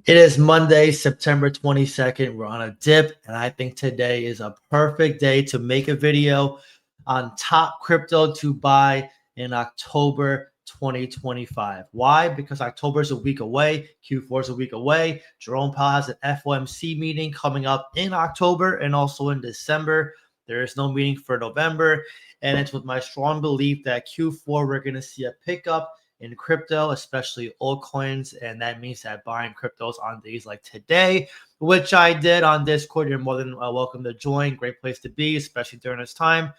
It is Monday, September 22nd. We're on a dip, and I think today is a perfect day to make a video on top crypto to buy in October 2025. Why? Because October is a week away, Q4 is a week away. Jerome Powell has an FOMC meeting coming up in October and also in December. There is no meeting for November, and it's with my strong belief that Q4 we're going to see a pickup in crypto, especially altcoins, and that means that buying cryptos on days like today, which I did on Discord. You're more than welcome to join. Great place to be, especially during this time.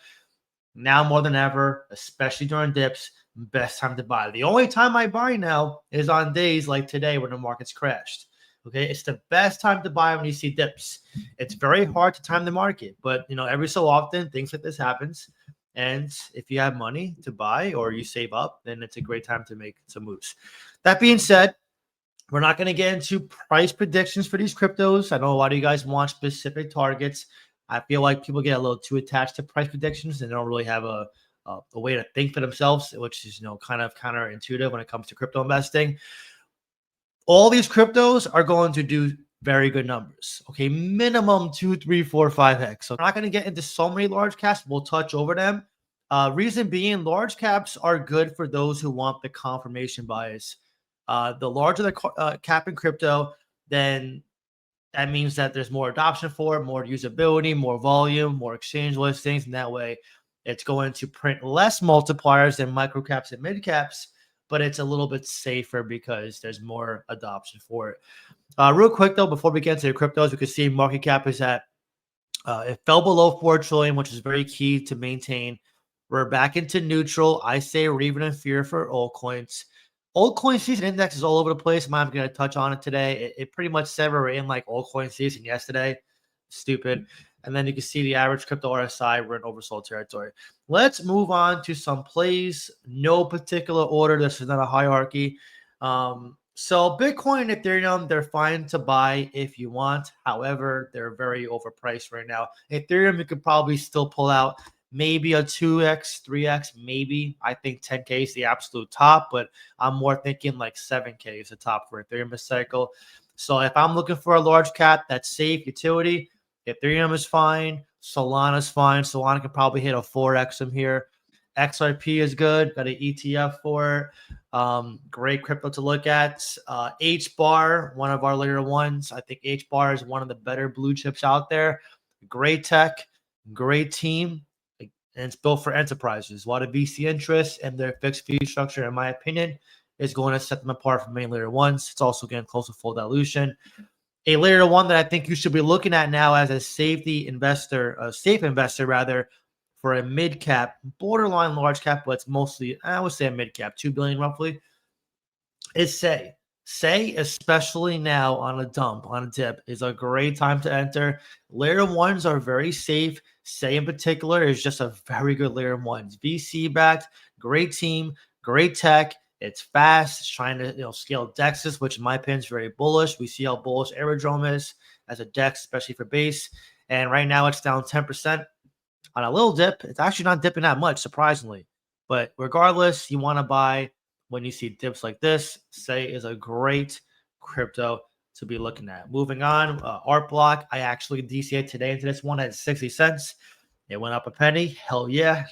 Now more than ever, especially during dips, best time to buy. The only time I buy now is on days like today when the market's crashed. Okay, it's the best time to buy when you see dips. It's very hard to time the market, but every so often things like this happens. And if you have money to buy or you save up, then it's a great time to make some moves. That being said, we're not going to get into price predictions for these cryptos. I know a lot of you guys want specific targets. I feel like people get a little too attached to price predictions and they don't really have a way to think for themselves, which is kind of counterintuitive when it comes to crypto investing. All these cryptos are going to do very good numbers. Okay, minimum 2, 3, 4, 5x. So we're not going to get into so many large caps. We'll touch over them. Reason being, large caps are good for those who want the confirmation bias. The larger the cap in crypto, then that means that there's more adoption for it, more usability, more volume, more exchange listings, and that way it's going to print less multipliers than microcaps and midcaps, but it's a little bit safer because there's more adoption for it. Real quick though, before we get into the cryptos, we can see market cap is at it fell below 4 trillion, which is very key to maintain. We're back into neutral. I say we're even in fear for altcoins. Altcoin season index is all over the place. I'm going to touch on it today. It pretty much said we're in like altcoin season yesterday. Stupid. And then you can see the average crypto RSI. We're in oversold territory. Let's move on to some plays. No particular order. This is not a hierarchy. So Bitcoin and Ethereum, they're fine to buy if you want. However, they're very overpriced right now. Ethereum, you could probably still pull out maybe a 2x, 3x, maybe. I think 10K is the absolute top, but I'm more thinking like 7K is the top for Ethereum this cycle. So if I'm looking for a large cap that's safe, utility, Ethereum is fine. Solana is fine. Solana can probably hit a 4x from here. XRP is good. Got an ETF for it. Great crypto to look at. HBAR, one of our layer ones. I think HBAR is one of the better blue chips out there. Great tech, great team, and it's built for enterprises. A lot of VC interest, and their fixed fee structure, in my opinion, is going to set them apart from main layer ones. It's also getting close to full dilution. A layer one that I think you should be looking at now as a safe investor rather, for a mid cap, borderline large cap, but it's mostly, I would say a mid cap, 2 billion roughly, is Say. Say, especially now on a dump, on a dip, is a great time to enter. Layer ones are very safe. Say in particular is just a very good layer ones. VC backed, great team, great tech. It's fast. It's trying to scale DEXs, which in my opinion is very bullish. We see how bullish Aerodrome is as a DEX, especially for base. And right now it's down 10%. On a little dip. It's actually not dipping that much, surprisingly. But regardless, you want to buy when you see dips like this. Say is a great crypto to be looking at. Moving on, Art Block. I actually DCA today into this one at 60 cents. It went up a penny. Hell yeah.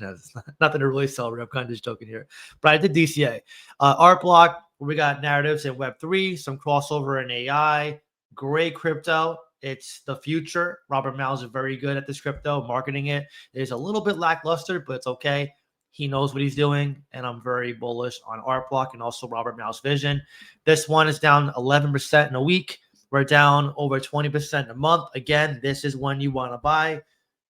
Nothing to really celebrate. I'm kind of just joking here. But I did DCA. Art Block, we got narratives in Web3, some crossover in AI. Great crypto. It's the future. Robert Mao is very good at this crypto, marketing it. It is a little bit lackluster, but it's okay. He knows what he's doing, and I'm very bullish on Art Block and also Robert Mao's vision. This one is down 11% in a week. We're down over 20% in a month. Again, this is when you want to buy.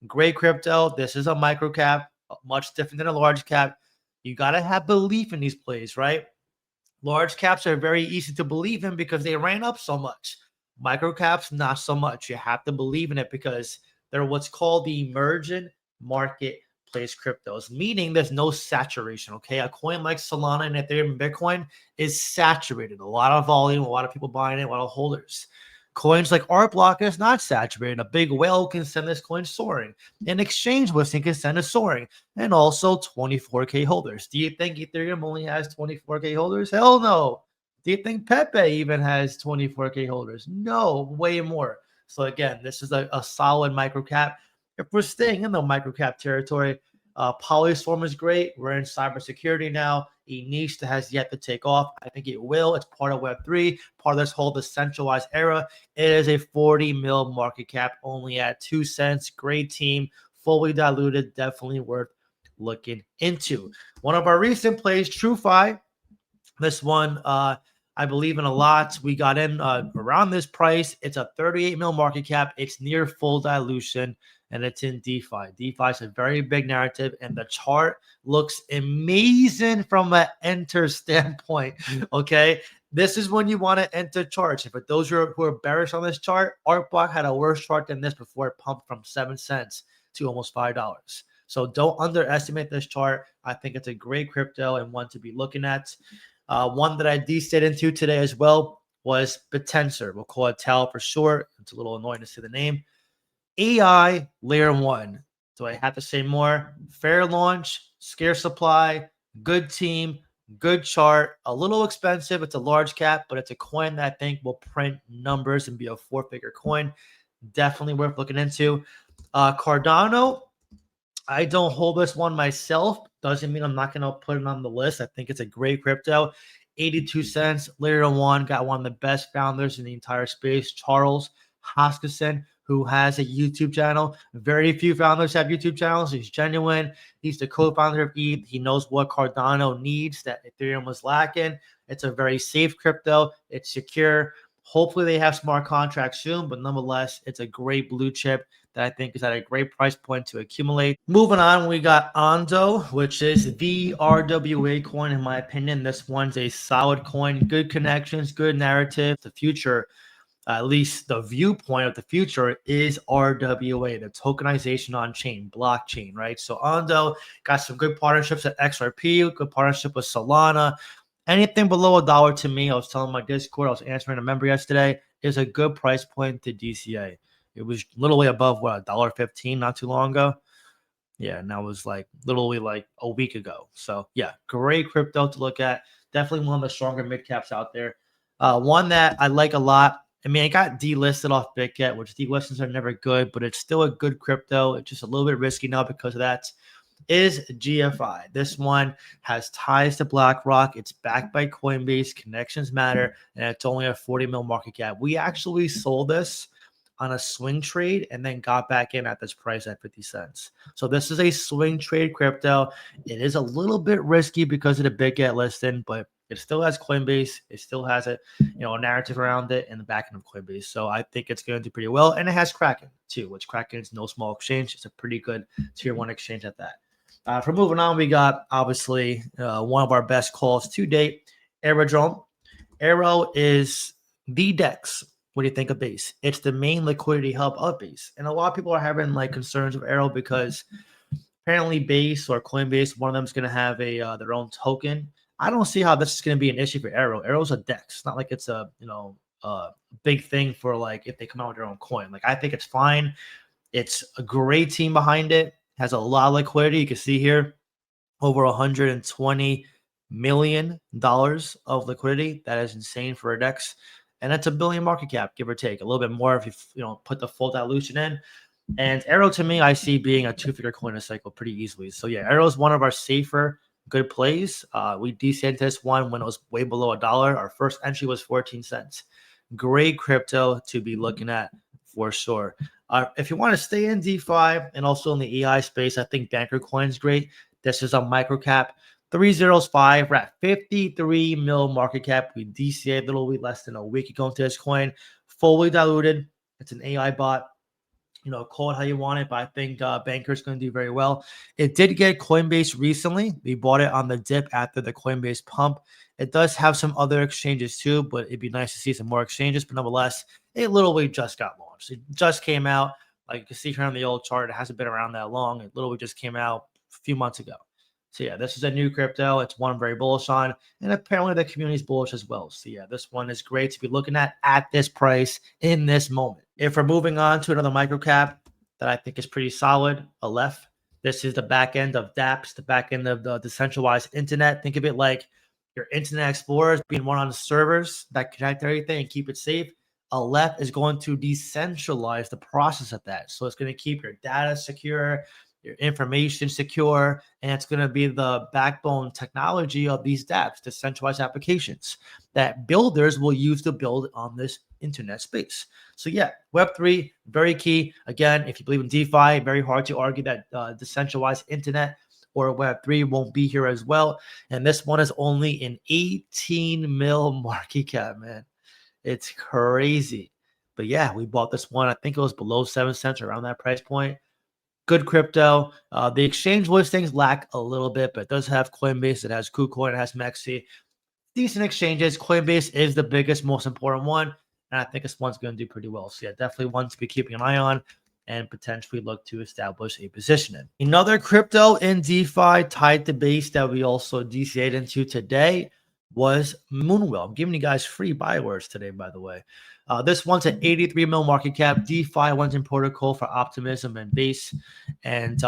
Great crypto. This is a micro cap, much different than a large cap. You got to have belief in these plays, right? Large caps are very easy to believe in because they ran up so much. Microcaps, not so much. You have to believe in it because they're what's called the emergent marketplace cryptos, meaning there's no saturation, okay? A coin like Solana and Ethereum and Bitcoin is saturated. A lot of volume, a lot of people buying it, a lot of holders. Coins like Art Block is not saturated. A big whale can send this coin soaring. An exchange listing can send it soaring. And also 24K holders. Do you think Ethereum only has 24K holders? Hell no. Do you think Pepe even has 24K holders? No, way more. So again, this is a solid micro cap. If we're staying in the micro cap territory, Polyswarm is great. We're in cybersecurity now, a niche that has yet to take off. I think it will. It's part of Web3, part of this whole decentralized era. It is a 40 mil market cap, only at 2 cents. Great team, fully diluted, definitely worth looking into. One of our recent plays, TrueFi. This one, I believe in a lot. We got in around this price. It's a 38 mil market cap. It's near full dilution, and it's in DeFi. DeFi is a very big narrative, and the chart looks amazing from an enter standpoint. Okay, this is when you want to enter charts. For those who are bearish on this chart, ArtBlock had a worse chart than this before it pumped from 7 cents to almost $5. So don't underestimate this chart. I think it's a great crypto and one to be looking at. One that I de-stayed into today as well was Potensor. We'll call it TAL for short. It's a little annoying to say the name. AI layer 1. Do I have to say more? Fair launch, scarce supply, good team, good chart, a little expensive. It's a large cap, but it's a coin that I think will print numbers and be a 4-figure coin. Definitely worth looking into. Cardano, I don't hold this one myself. Doesn't mean I'm not going to put it on the list. I think it's a great crypto. 82 cents. Layer 1 got one of the best founders in the entire space, Charles Hoskinson, who has a YouTube channel. Very few founders have YouTube channels. He's genuine. He's the co-founder of ETH. He knows what Cardano needs that Ethereum was lacking. It's a very safe crypto. It's secure. Hopefully they have smart contracts soon, but nonetheless, it's a great blue chip that I think is at a great price point to accumulate. Moving on, we got Ondo, which is the RWA coin, in my opinion. This one's a solid coin, good connections, good narrative. The future, at least the viewpoint of the future, is RWA, the tokenization on chain, blockchain, right? So Ondo got some good partnerships at XRP, good partnership with Solana. Anything below $1 to me, I was telling my Discord, I was answering a member yesterday, is a good price point to DCA. It was literally above what, $1.15 not too long ago. Yeah, and that was like literally like a week ago. So yeah, great crypto to look at. Definitely one of the stronger mid caps out there. One that I like a lot. I mean, it got delisted off Keycat, which delistings are never good, but it's still a good crypto. It's just a little bit risky now because of that. Is GFI. This one has ties to BlackRock. It's backed by Coinbase. Connections matter, and it's only a 40 mil market cap. We actually sold this on a swing trade and then got back in at this price at 50 cents. So this is a swing trade crypto. It is a little bit risky because of the Keycat listing, but it still has Coinbase. It still has a narrative around it in the back end of Coinbase. So I think it's going to do pretty well. And it has Kraken too, which Kraken is no small exchange. It's a pretty good tier 1 exchange at that. For moving on, we got obviously one of our best calls to date, Aerodrome. Aero is the DEX. What do you think of Base? It's the main liquidity hub of Base. And a lot of people are having like concerns with Aero because apparently Base or Coinbase, one of them is going to have a their own token. I don't see how this is going to be an issue for Aero. Aero's a DEX. It's not like it's a big thing for like if they come out with their own coin. Like I think it's fine. It's a great team behind it. Has a lot of liquidity. You can see here over $120 million of liquidity. That is insane for a DEX. And that's $1 billion market cap, give or take. A little bit more if you put the full dilution in. And Aero, to me, I see being a 2-figure coin a cycle pretty easily. So yeah, Aero is one of our safer, good plays. We DC'd this one when it was way below $1. Our first entry was 14 cents. Great crypto to be looking at for sure. If you want to stay in DeFi and also in the AI space, I think Banker Coin is great. This is a micro cap. 305. We're at 53 mil market cap. We DCA a little bit less than a week ago into this coin. Fully diluted. It's an AI bot. Call it how you want it, but I think Banker is going to do very well. It did get Coinbase recently. We bought it on the dip after the Coinbase pump. It does have some other exchanges too, but it'd be nice to see some more exchanges. But nonetheless, it literally just got launched. It just came out. Like you can see here on the old chart, it hasn't been around that long. It literally just came out a few months ago. So yeah, this is a new crypto. It's one I'm very bullish on, and apparently the community is bullish as well. So yeah, this one is great to be looking at this price in this moment. If we're moving on to another micro cap that I think is pretty solid, Aleph. This is the back end of DApps, the back end of the decentralized internet. Think of it like your Internet Explorer is being run on the servers that connect everything and keep it safe. Aleph is going to decentralize the process of that. So it's going to keep your data secure, your information secure, and it's going to be the backbone technology of these DApps, decentralized applications that builders will use to build on this internet space. So yeah, Web3, very key. Again, if you believe in DeFi, very hard to argue that decentralized internet or Web3 won't be here as well. And this one is only an 18 mil market cap, man. It's crazy. But yeah, we bought this one. I think it was below 7 cents, around that price point. Good crypto. The exchange listings lack a little bit, but it does have Coinbase. It has KuCoin. It has Mexi. Decent exchanges. Coinbase is the biggest, most important one. And I think this one's going to do pretty well. So yeah, definitely one to be keeping an eye on and potentially look to establish a position in. Another crypto in DeFi tied to Base that we also DCA'd into today was Moonwell. I'm giving you guys free bywords today, by the way. This one's an 83 mil market cap. DeFi one's in protocol for Optimism and Base. And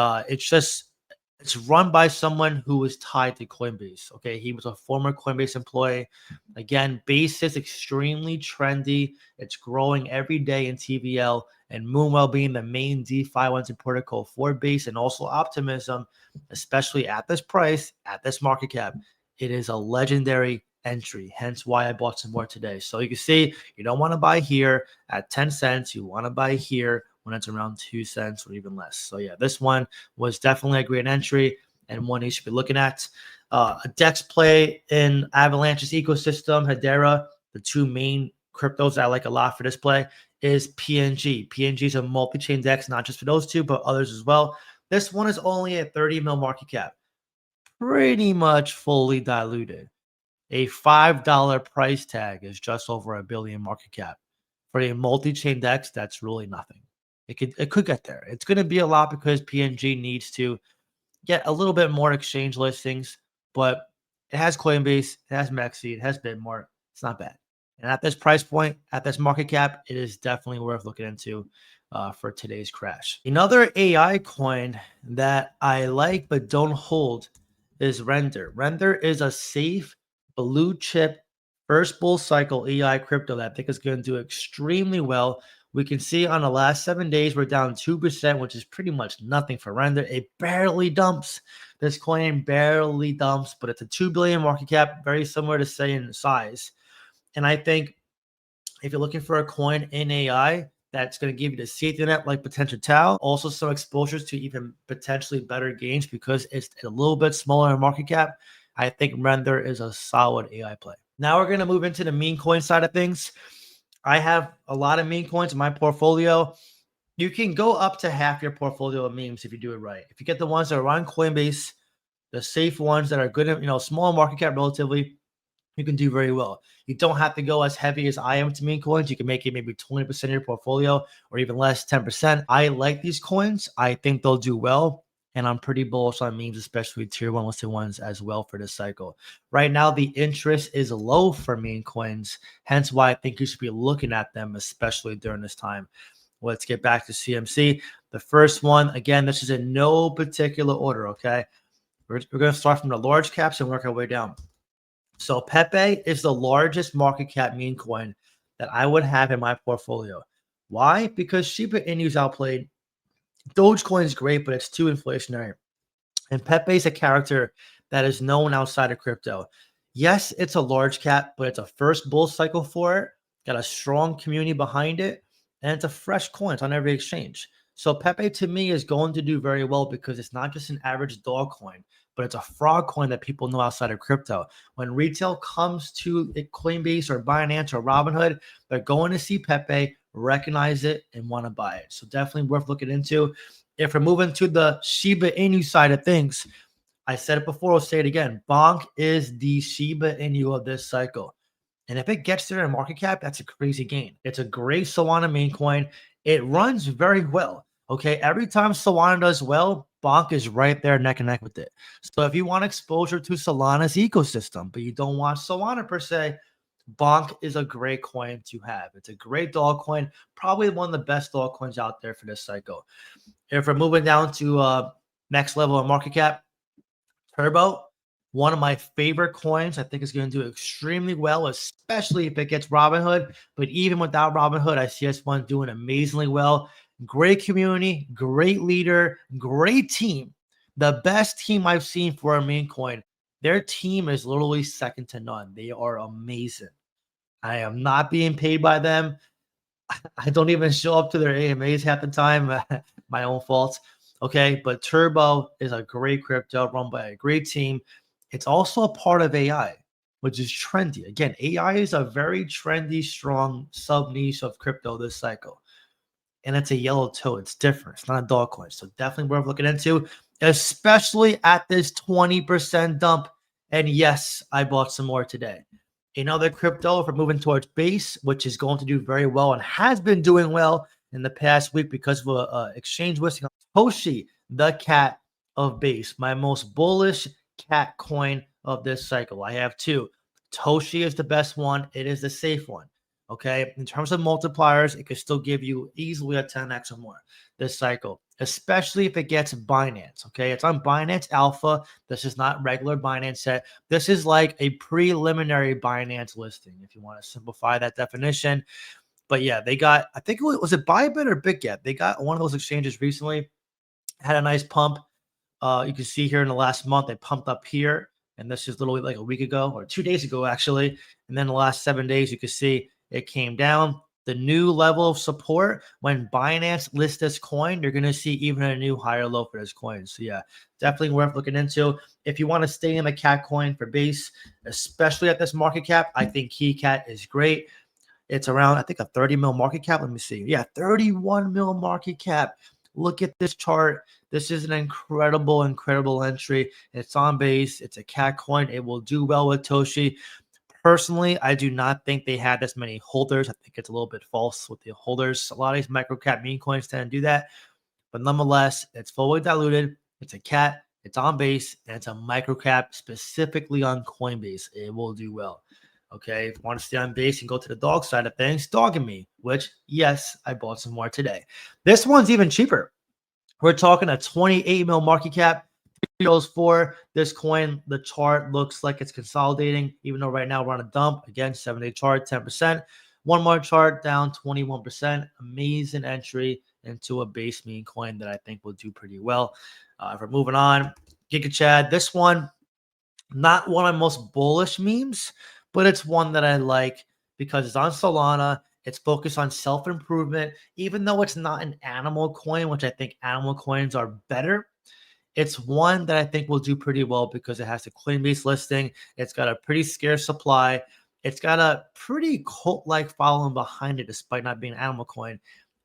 it's run by someone who is tied to Coinbase. Okay, he was a former Coinbase employee. Again, Base is extremely trendy. It's growing every day in TVL, and Moonwell being the main DeFi ones in protocol for Base and also Optimism, especially at this price, at this market cap, it is a legendary entry. Hence why I bought some more today. So you can see you don't want to buy here at 10 cents. You want to buy here when it's around 2 cents or even less. So yeah, this one was definitely a great entry and one you should be looking at. A DEX play in Avalanche's ecosystem, Hedera, the two main cryptos I like a lot for this play, is PNG. PNG is a multi-chain DEX, not just for those two, but others as well. This one is only a 30 mil market cap, pretty much fully diluted. A $5 price tag is just over $1 billion market cap. For a multi-chain DEX, that's really nothing. It could get there. It's going to be a lot because PNG needs to get a little bit more exchange listings, but it has Coinbase, it has Mexi, it has Bitmart. It's not bad. And at this price point, at this market cap, it is definitely worth looking into for today's crash. Another AI coin that I like but don't hold is Render. Render is a safe blue chip first bull cycle AI crypto that I think is going to do extremely well. We can see on the last 7 days, we're down 2%, which is pretty much nothing for Render. It barely dumps. This coin barely dumps, but it's a 2 billion market cap, very similar to say in size. And I think if you're looking for a coin in AI that's going to give you the safety net like potential Tau, also some exposures to even potentially better gains because it's a little bit smaller in market cap, I think Render is a solid AI play. Now we're going to move into the meme coin side of things. I have a lot of meme coins in my portfolio. You can go up to half your portfolio of memes if you do it right. If you get the ones that are on Coinbase, the safe ones that are good, small market cap relatively, you can do very well. You don't have to go as heavy as I am to meme coins. You can make it maybe 20% of your portfolio or even less, 10%. I like these coins. I think they'll do well. And I'm pretty bullish on memes, especially tier 1 listed ones as well for this cycle. Right now, the interest is low for meme coins, hence why I think you should be looking at them, especially during this time. Let's get back to CMC. The first one, again, this is in no particular order, okay? We're going to start from the large caps and work our way down. So Pepe is the largest market cap meme coin that I would have in my portfolio. Why? Because Shiba Inu's outplayed. Dogecoin is great, but it's too inflationary. And Pepe is a character that is known outside of crypto. Yes, it's a large cap, but it's a first bull cycle for it. Got a strong community behind it, and it's a fresh coin. It's on every exchange. So Pepe to me is going to do very well because it's not just an average dog coin, but it's a fraud coin that people know outside of crypto. When retail comes to Coinbase or Binance or Robinhood, they're going to see Pepe, recognize it, and want to buy it. So definitely worth looking into. If we're moving to the Shiba Inu side of things, I said it before, I'll say it again. Bonk is the Shiba Inu of this cycle. And if it gets there in market cap, that's a crazy gain. It's a great Solana meme coin. It runs very well. Okay, every time Solana does well, Bonk is right there neck and neck with it. So if you want exposure to Solana's ecosystem, but you don't want Solana per se, Bonk is a great coin to have. It's a great dog coin, probably one of the best dog coins out there for this cycle. If we're moving down to next level of market cap, Turbo, one of my favorite coins. I think it's going to do extremely well, especially if it gets Robinhood. But even without Robinhood, I see this one doing amazingly well. Great community, great leader, great team. The best team I've seen for a meme coin. Their team is literally second to none. They are amazing. I am not being paid by them. I don't even show up to their AMAs half the time. My own fault. Okay. But Turbo is a great crypto run by a great team. It's also a part of AI, which is trendy. Again, AI is a very trendy, strong sub niche of crypto this cycle. And it's a yellow toe. It's different. It's not a dog coin. So definitely worth looking into, especially at this 20% dump. And yes, I bought some more today. Another crypto, if we're moving towards Base, which is going to do very well and has been doing well in the past week because of a exchange listing. Toshi, the cat of Base, my most bullish cat coin of this cycle. I have two. Toshi is the best one. It is the safe one. Okay. In terms of multipliers, it could still give you easily a 10x or more this cycle, especially if it gets Binance. Okay. It's on Binance Alpha. This is not regular Binance set. This is like a preliminary Binance listing, if you want to simplify that definition. But yeah, they got, I think was it Bybit or BitGet? They got one of those exchanges recently, had a nice pump. You can see here in the last month, they pumped up here. And this is literally like a week ago or 2 days ago, actually. And then the last 7 days, you can see it came down. The new level of support, when Binance lists this coin, you're going to see even a new higher low for this coin. So yeah, definitely worth looking into. If you want to stay in the cat coin for Base, especially at this market cap, I think Keycat is great. It's around, I think, a 30 mil market cap. Let me see. Yeah, 31 mil market cap. Look at this chart. This is an incredible, incredible entry. It's on Base. It's a cat coin. It will do well with Toshi. Personally, I do not think they had this many holders. I think it's a little bit false with the holders. A lot of these micro cap meme coins tend to do that. But nonetheless, it's fully diluted. It's a cat. It's on Base. And it's a micro cap specifically on Coinbase. It will do well. Okay, if you want to stay on Base and go to the dog side of things, Doginme, which, yes, I bought some more today. This one's even cheaper. We're talking a 28 mil market cap. For this coin, the chart looks like it's consolidating, even though right now we're on a dump. Again, 7-day chart, 10%. One more chart down 21%. Amazing entry into a Base meme coin that I think will do pretty well. If we're moving on, Gigachad, this one, not one of my most bullish memes, but it's one that I like because it's on Solana. It's focused on self-improvement, even though it's not an animal coin, which I think animal coins are better. It's one that I think will do pretty well because it has a Coinbase listing. It's got a pretty scarce supply. It's got a pretty cult-like following behind it, despite not being an animal coin.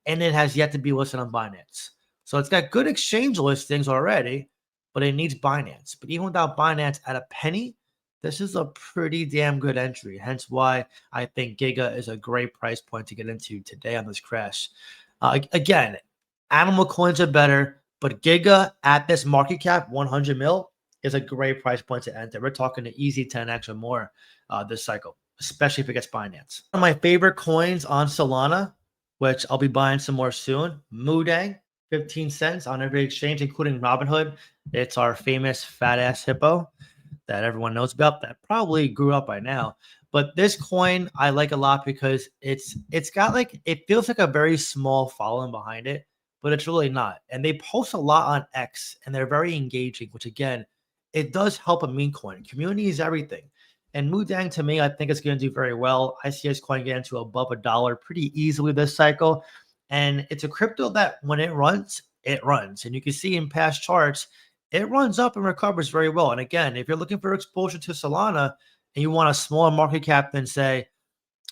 And it has yet to be listed on Binance. So it's got good exchange listings already, but it needs Binance. But even without Binance at a penny, this is a pretty damn good entry. Hence why I think Giga is a great price point to get into today on this crash. Again, animal coins are better. But Giga at this market cap, 100 mil, is a great price point to enter. We're talking an easy 10x or more this cycle, especially if it gets Binance. One of my favorite coins on Solana, which I'll be buying some more soon, Mudang, 15 cents on every exchange, including Robinhood. It's our famous fat ass hippo that everyone knows about that probably grew up by now. But this coin I like a lot because it's got like, it feels like a very small following behind it, but it's really not. And they post a lot on X and they're very engaging, which again, it does help a meme coin. Community is everything. And Mudang to me, I think it's going to do very well. I see this coin getting to above $1 pretty easily this cycle. And it's a crypto that when it runs, it runs. And you can see in past charts, it runs up and recovers very well. And again, if you're looking for exposure to Solana and you want a smaller market cap than say,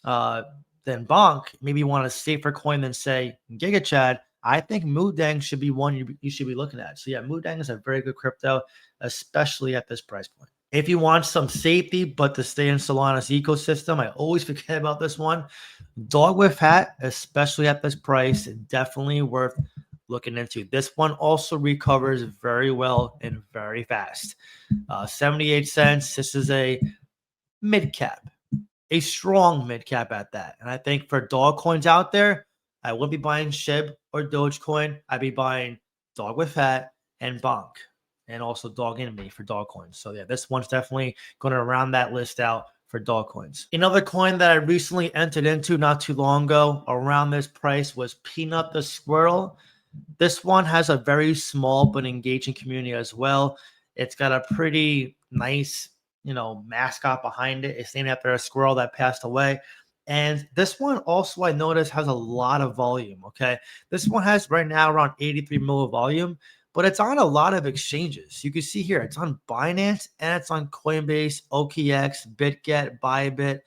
than Bonk, maybe you want a safer coin than say Gigachad, I think Mudang should be one you should be looking at. So yeah, Mudang is a very good crypto, especially at this price point. If you want some safety, but to stay in Solana's ecosystem, I always forget about this one. Dogwifhat, especially at this price, definitely worth looking into. This one also recovers very well and very fast. 78 cents. This is a mid cap, a strong mid cap at that. And I think for dog coins out there, I wouldn't be buying SHIB or Dogecoin. I'd be buying Dogwifhat and Bonk. and also Doginme for dog coins. So yeah, this one's definitely going to round that list out for dog coins. Another coin that I recently entered into not too long ago around this price was Peanut the Squirrel. This one has a very small but engaging community as well. It's got a pretty nice, mascot behind it. It's named after a squirrel that passed away. And this one also, I noticed, has a lot of volume. Okay. This one has right now around 83 mil of volume, but it's on a lot of exchanges. You can see here, it's on Binance and it's on Coinbase, OKX, BitGet, Bybit,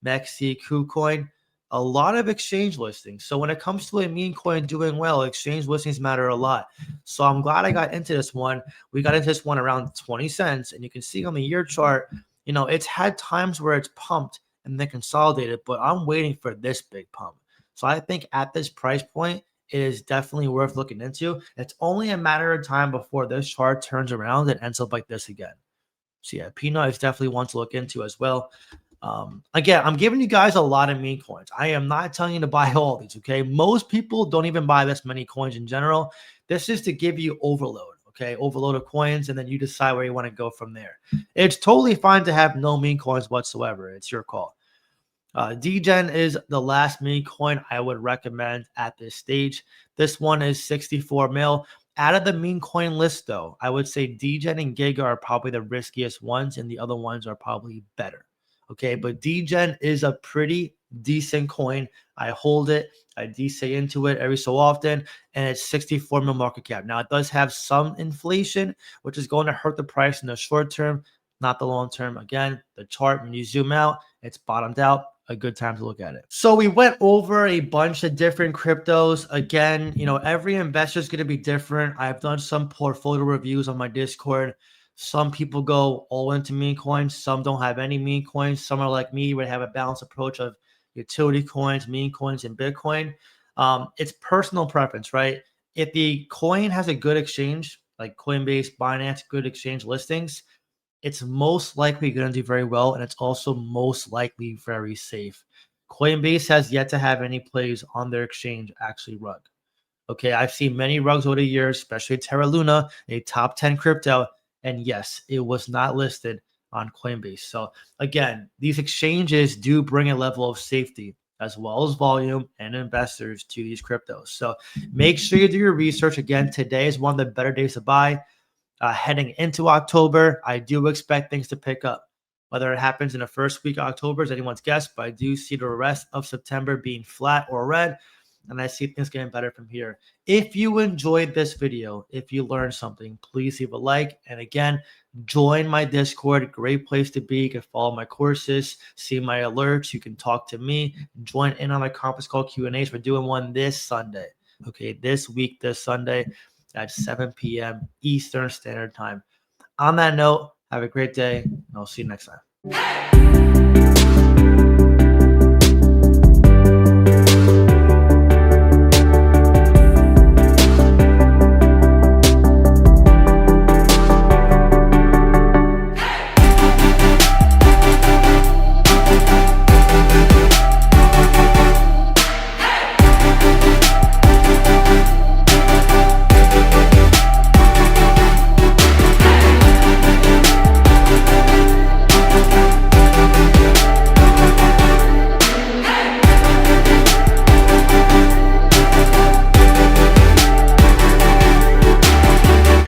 Mexi, KuCoin, a lot of exchange listings. So when it comes to a meme coin doing well, exchange listings matter a lot. So I'm glad I got into this one. We got into this one around 20 cents, and you can see on the year chart, it's had times where it's pumped and then consolidated, but I'm waiting for this big pump. So I think at this price point, it is definitely worth looking into. It's only a matter of time before this chart turns around and ends up like this again. So yeah, Peanut is definitely one to look into as well. Again, I'm giving you guys a lot of meme coins. I am not telling you to buy all these, okay? Most people don't even buy this many coins in general. This is to give you overload, okay? Overload of coins, and then you decide where you want to go from there. It's totally fine to have no meme coins whatsoever. It's your call. Degen is the last meme coin I would recommend at this stage. This one is 64 mil. Out of the meme coin list, though, I would say Degen and Giga are probably the riskiest ones, and the other ones are probably better. Okay, but Degen is a pretty decent coin. I hold it. I DCA into it every so often, and it's 64 mil market cap. Now, it does have some inflation, which is going to hurt the price in the short term, not the long term. Again, the chart, when you zoom out, it's bottomed out. A good time to look at it. So we went over a bunch of different cryptos. Again, every investor is going to be different. I've done some portfolio reviews on my Discord. Some people go all into meme coins. Some don't have any meme coins. Some are like me, where they have a balanced approach of utility coins, meme coins, and Bitcoin. It's personal preference, right? If the coin has a good exchange, like Coinbase, Binance, good exchange listings, it's most likely going to do very well, and it's also most likely very safe. Coinbase has yet to have any plays on their exchange actually rug. Okay, I've seen many rugs over the years, especially Terra Luna, a top 10 crypto, and yes, it was not listed on Coinbase. So again, these exchanges do bring a level of safety as well as volume and investors to these cryptos. So make sure you do your research. Again, today is one of the better days to buy. Heading into October, I do expect things to pick up. Whether it happens in the first week of October is anyone's guess, but I do see the rest of September being flat or red, and I see things getting better from here. If you enjoyed this video, if you learned something, please leave a like. And again, join my Discord. Great place to be. You can follow my courses, see my alerts. You can talk to me. Join in on my conference call Q&As. We're doing one this Sunday. Okay, this week, this Sunday at 7 p.m. Eastern Standard Time. On that note, have a great day, and I'll see you next time.